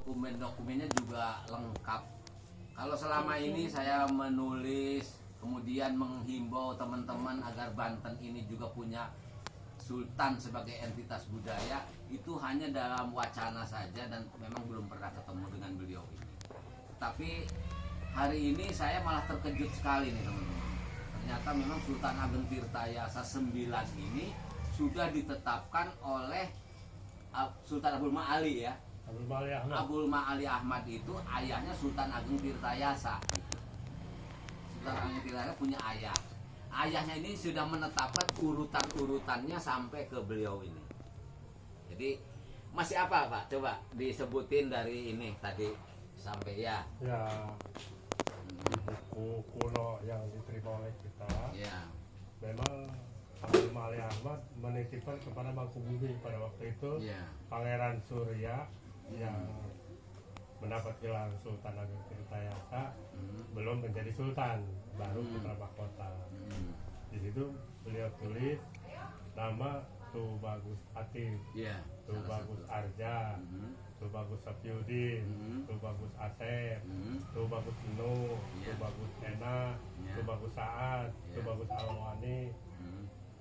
dokumen-dokumennya juga lengkap. Kalau selama ini saya menulis, kemudian menghimbau teman-teman agar Banten ini juga punya sultan sebagai entitas budaya, itu hanya dalam wacana saja dan memang belum pernah ketemu dengan beliau ini. Tapi hari ini saya malah terkejut sekali nih teman-teman. Ternyata memang Sultan Ageng Tirtayasa 9 ini sudah ditetapkan oleh Sultan Abdul Ma'ali ya. Abdul Ma'ali Ahmad itu ayahnya Sultan Ageng Tirtayasa. Sultan Ageng Tirtayasa punya ayah. Ayahnya ini sudah menetapkan urutan-urutannya sampai ke beliau ini. Jadi masih apa Pak? Coba disebutin dari ini tadi sampai ya. Ya, buku kuno yang diterima oleh kita. Ya. Memang Abdul Ma'ali Ahmad menitipkan kepada Mangkubumi pada waktu itu Ya. Pangeran Surya yang mendapat gelar Sultan Ageng Tirtayasa belum menjadi sultan, baru putra mahkota. Di situ beliau tulis nama Tu Bagus Atif, Ya. Tu Bagus Arja, Tu Bagus Sapiudin, Tu Bagus Asep, Tu Bagus Inu, Tu Bagus Ena, Tu Bagus Saad, Tu Bagus Alwani,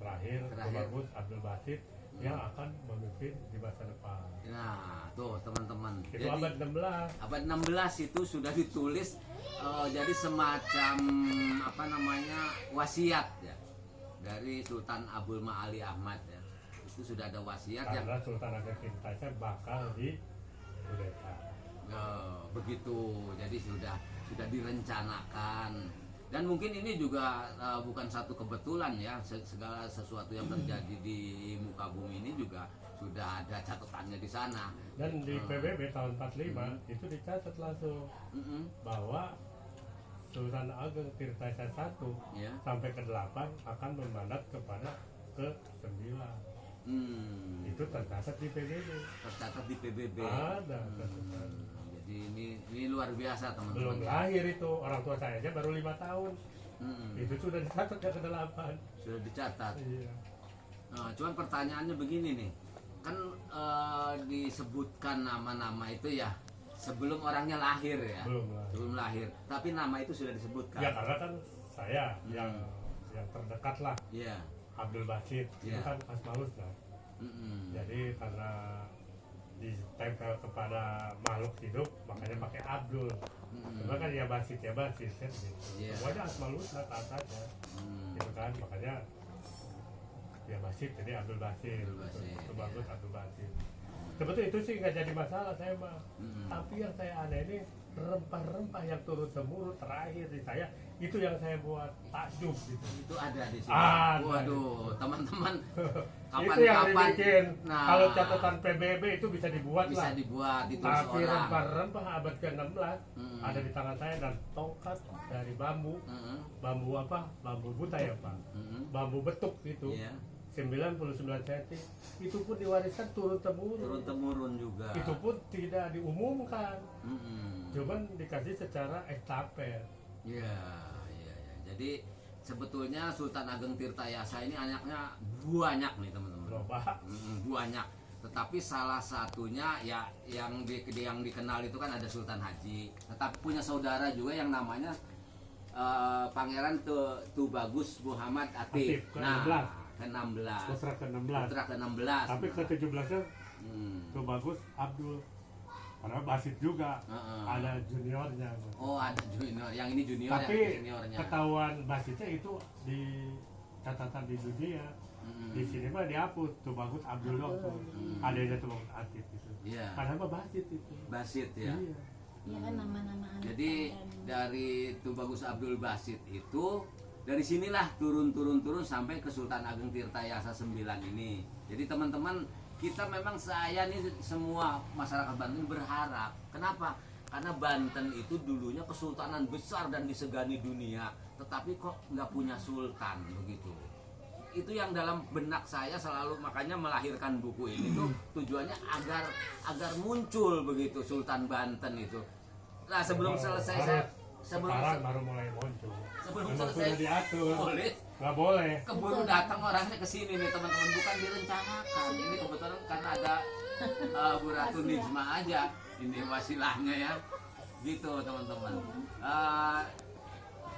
terakhir Tu Bagus Abdul Basit yang akan memimpin di masa depan. Nah, tuh teman-teman. Itu abad 16. Abad 16 itu sudah ditulis jadi semacam apa namanya wasiat ya dari Sultan Abdul Ma'ali Ahmad ya. Itu sudah ada wasiat Karena yang Sultan Ageng Tirtayasa bakal di kudeta. begitu. Jadi sudah direncanakan. Dan mungkin ini juga bukan satu kebetulan ya, segala sesuatu yang terjadi di muka bumi ini juga sudah ada catatannya di sana. Dan di PBB tahun 45 itu dicatat langsung bahwa Sultan Ageng Tirtayasa 1 Ya. sampai ke 8 akan memandat kepada ke 9. Itu tercatat di PBB. Tercatat di PBB. Ada catatan. Jadi ini luar biasa teman-teman. Belum lahir itu, orang tua saya aja baru 5 tahun. Itu sudah dicatat ke 8. Sudah dicatat. Iya. Nah, cuman pertanyaannya begini nih, kan disebutkan nama-nama itu ya sebelum orangnya lahir ya. Belum lahir. Tapi nama itu sudah disebutkan. Ya karena kan saya yang terdekat lah. Iya. Abdul Basit itu kan Asmaul Husna. Jadi karena ditempel kepada makhluk hidup makanya pakai Abdul. Cuma kan ya Basit kan gitu. Semuanya Asmaul Husna taat aja. Gitu kan makanya ya Basit jadi Abdul Basit. Itu bagus Abdul Basit. Sebetulnya itu sih nggak jadi masalah saya mah. Tapi yang saya aneh ini rempah-rempah yang turun temurun terakhir di saya itu yang saya buat takjub gitu. Itu ada di sini. Ada. Waduh, teman-teman. Itu yang dibikin. Nah, kalau catatan PBB itu bisa dibuat bisa lah. dibuat itu Tapi rempah-rempah abad ke-16 ada di tangan saya dan tongkat dari bambu. Bambu apa? Bambu buta ya Pak. Bambu betuk itu. 99 cm. Itu pun diwariskan turun temurun juga. Itu pun tidak diumumkan. Cuman dikasih secara estafet. Iya. Jadi sebetulnya Sultan Ageng Tirtayasa ini anaknya banyak nih teman-teman. Banyak. Tetapi salah satunya ya yang dikenal itu kan ada Sultan Haji. Tetapi punya saudara juga yang namanya Pangeran Tu Bagus Muhammad Atif. Ke-16. Putra ke-16. Tapi ke-17-nya Tu Bagus Abdul. Karena Basit juga ada juniornya. Oh, ada junior. Yang ini junior. Tapi juniornya. ketahuan Basitnya itu di catatan di dunia. Di sini mah dihapus Tu Bagus Abdul tuh. Adanya Tu Bagus Atif itu. Padahal mah Basit itu. Basit ya. Iya. Ya kan nama-nama anak. Jadi dari Tu Bagus Abdul Basit itu dari sinilah turun sampai ke Sultan Ageng Tirtayasa 9 ini. Jadi teman-teman, kita memang saya nih semua masyarakat Banten berharap. Kenapa? Karena Banten itu dulunya kesultanan besar dan disegani dunia, tetapi kok nggak punya sultan begitu. Itu yang dalam benak saya selalu, makanya melahirkan buku ini tuh tujuannya agar muncul begitu Sultan Banten itu. Nah, sebelum selesai sekarang baru mulai muncul. Sebelum selesai diatur. Nggak boleh. Keburu datang orangnya ke sini nih teman-teman, bukan direncanakan. Ini kebetulan karena ada Bu Ratu Nijma aja. ini wasilahnya ya. Gitu teman-teman.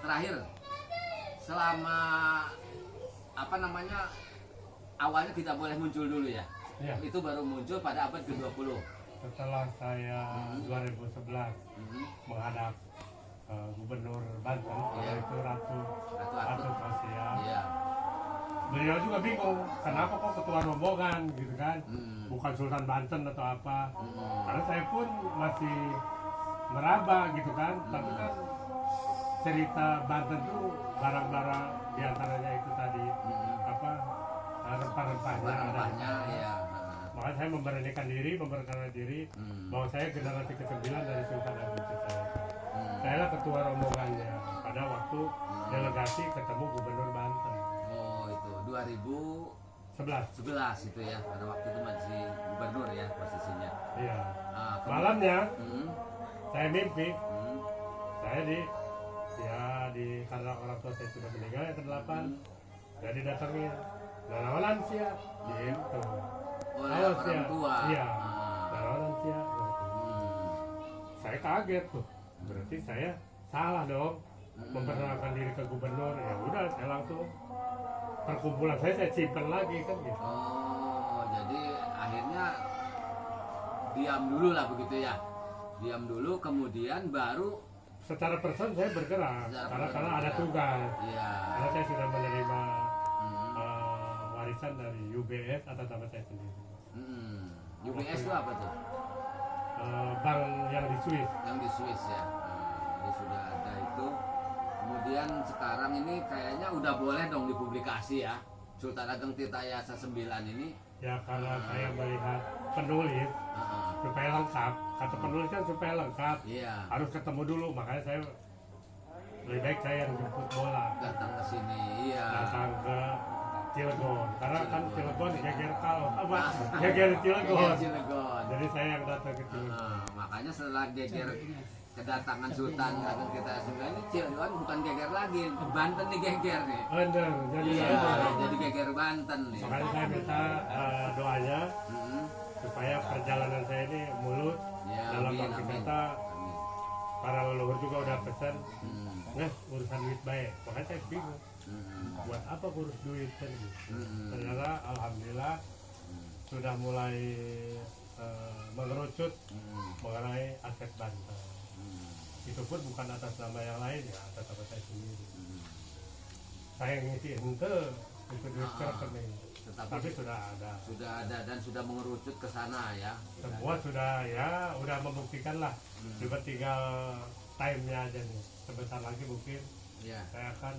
Terakhir, selama apa namanya, awalnya tidak boleh muncul dulu ya. Iya. Itu baru muncul pada abad ke-20. Setelah saya 2011 menghadap Gubernur Banten, yaitu Ratu Kosia. Iya. Beliau juga bingung, kenapa kok ketua rombongan gitu kan, bukan Sultan Banten atau apa. Karena saya pun masih meraba gitu kan, tapi kan cerita Banten tuh barang-barang diantaranya itu tadi apa rempah-rempahnya ada. Ya. Makanya saya memberanikan diri bahwa saya generasi ke-9 dari Sultan Agung Tirtayasa. Saya lah ketua rombongannya pada waktu delegasi ketemu Gubernur Banten. Oh itu 2011 itu ya, pada waktu itu masih gubernur ya posisinya. Iya. Kemudian- Malamnya Hmm, saya mimpi, hmm, saya karena orang tua saya sudah meninggal yang ke-8, saya didatangi Narawalan siap gitu. oleh Halo, orang siap. tua. Iya. Ah, Narawalan siap. hmm, Saya kaget tuh, berarti saya salah dong memperkenalkan diri ke gubernur. Ya udah, saya langsung perkumpulan saya simpan lagi kan gitu. Oh, jadi akhirnya diam dulu lah begitu ya. Diam dulu, kemudian baru Secara person saya bergerak karena ada tugas. Iya. Karena saya sudah menerima Hmm, warisan dari UBS atas nama saya sendiri. UBS itu apa tuh? Bank yang di Swiss. Yang di Swiss ya. Jadi sudah ada itu. Kemudian sekarang ini kayaknya udah boleh dong dipublikasi ya. Sultan Ageng Tirtayasa 9 ini. Ya karena saya melihat penulis supaya lengkap. Kata penulis kan supaya lengkap. Iya. Harus ketemu dulu, makanya saya lebih baik saya yang jemput bola. Datang ke sini. Iya. Datang ke Cilegon, karena kan Cilegon geger kalau apa Ah. geger Cilegon. Cilegon. Jadi saya yang datang ke Cilegon. Makanya setelah geger kedatangan Sultan Ageng Tirtayasa 9 ini, Cilegon bukan geger lagi, Banten nih geger nih. Bener, jadi Iya, ada. jadi geger Banten nih. Makanya saya minta doanya Hmm, supaya perjalanan saya ini mulus. ya, Dalam amin, arti amin. kata Amin. para leluhur juga udah pesan, Hmm, urusan duit baik. Makanya saya bingung, hmm, buat apa urus duit kan gitu. hmm, Ternyata alhamdulillah sudah mulai mengerucut hmm, mengenai aset Banten. hmm, Itu pun bukan atas nama yang lain ya, atas nama saya sendiri. hmm. Saya ngisi ente itu duit ke Ah, rekening, Tetapi tapi sudah ada. sudah ada dan sudah mengerucut ke sana ya. Semua sudah ya, udah membuktikan lah. Cuma tinggal time-nya aja nih. Sebentar lagi mungkin Ya. saya akan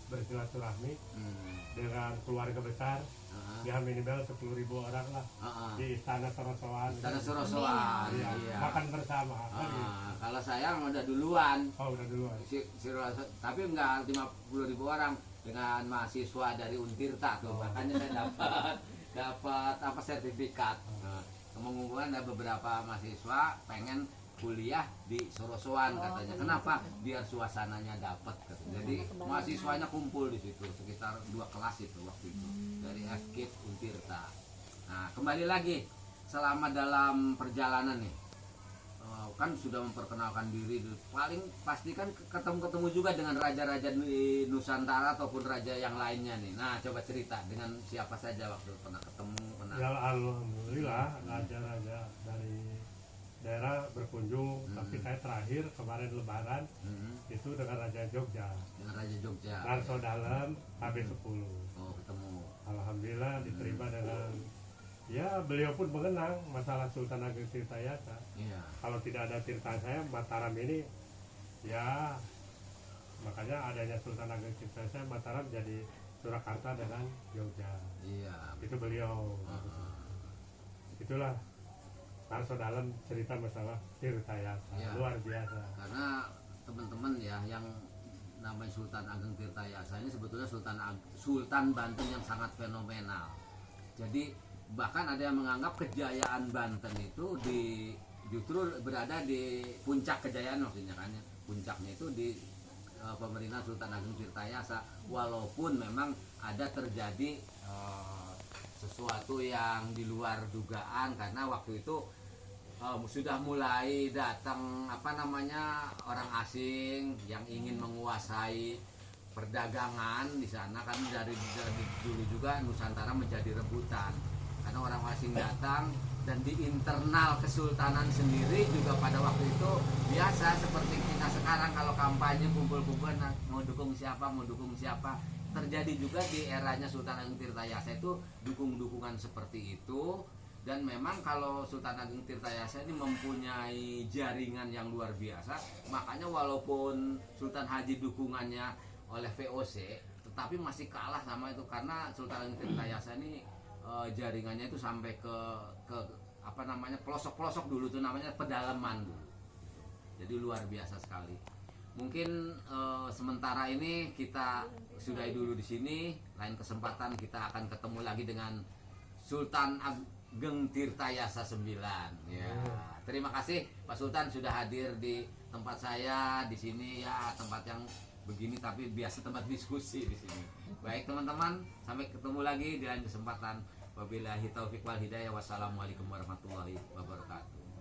bersilaturahmi Hmm. dengan keluarga besar, Ah, ya minimal 10.000 orang lah ah, ah. di Istana Sorosowan. Istana Sorosowan. Iya, Iya. makan bersama. kan gitu. Kalau saya udah duluan. Oh udah duluan. Tapi enggak 50.000 orang dengan mahasiswa dari Untirta tuh, makanya saya dapat apa sertifikat. Nah, mengumpulkan ada beberapa mahasiswa pengen kuliah di Sorosowan katanya. Kenapa? Biar suasananya dapat. Jadi mahasiswanya kumpul di situ sekitar 2 kelas itu waktu itu dari FKIP Untirta. Nah, kembali lagi selama dalam perjalanan nih. Kan sudah memperkenalkan diri, paling pasti kan ketemu juga dengan raja-raja di Nusantara ataupun raja yang lainnya nih. Nah, coba cerita dengan siapa saja waktu pernah ketemu, pernah. Ya alhamdulillah raja-raja dari daerah berkunjung, tapi saya terakhir kemarin Lebaran itu dengan Raja Jogja, Dengan Raja Jogja. Narso Dalem HB10. Oh, ketemu. Alhamdulillah diterima dengan, ya beliau pun mengenang masalah Sultan Ageng Tirtayasa. Iya. Kalau tidak ada tirta saya, Mataram ini ya, makanya adanya Sultan Ageng Tirtayasa, Mataram jadi Surakarta dengan Jogja. Iya. Itu beliau. Itulah Narso Dalem cerita masalah Tirtayasa. Ya. Luar biasa. Karena teman-teman ya yang namanya Sultan Ageng Tirtayasa ini sebetulnya Sultan Banten yang sangat fenomenal. Jadi bahkan ada yang menganggap kejayaan Banten itu justru berada di puncak kejayaan, maksudnya kan ya. Puncaknya itu di pemerintahan Sultan Ageng Tirtayasa, walaupun memang ada terjadi sesuatu yang di luar dugaan, karena waktu itu sudah mulai datang apa namanya orang asing yang ingin menguasai perdagangan di sana, kan dari dulu juga Nusantara menjadi rebutan karena orang asing datang. Dan di internal kesultanan sendiri juga pada waktu itu biasa seperti kita sekarang kalau kampanye kumpul-kumpul mau dukung siapa, terjadi juga di eranya Sultan Agung Tirtayasa itu dukung-dukungan seperti itu. Dan memang kalau Sultan Agung Tirtayasa ini mempunyai jaringan yang luar biasa, makanya walaupun Sultan Haji dukungannya oleh VOC tetapi masih kalah sama itu, karena Sultan Agung Tirtayasa ini jaringannya itu sampai ke apa namanya pelosok-pelosok dulu tuh, namanya pedalaman dulu. Jadi luar biasa sekali. Mungkin sementara ini kita sudahi dulu di sini. Lain kesempatan kita akan ketemu lagi dengan Sultan Ageng Tirtayasa 9. Ya, terima kasih Pak Sultan sudah hadir di tempat saya di sini ya, tempat yang begini tapi biasa tempat diskusi di sini. Baik teman-teman, sampai ketemu lagi di lain kesempatan. Wabillahi taufiq wal hidayah. Wassalamualaikum warahmatullahi wabarakatuh.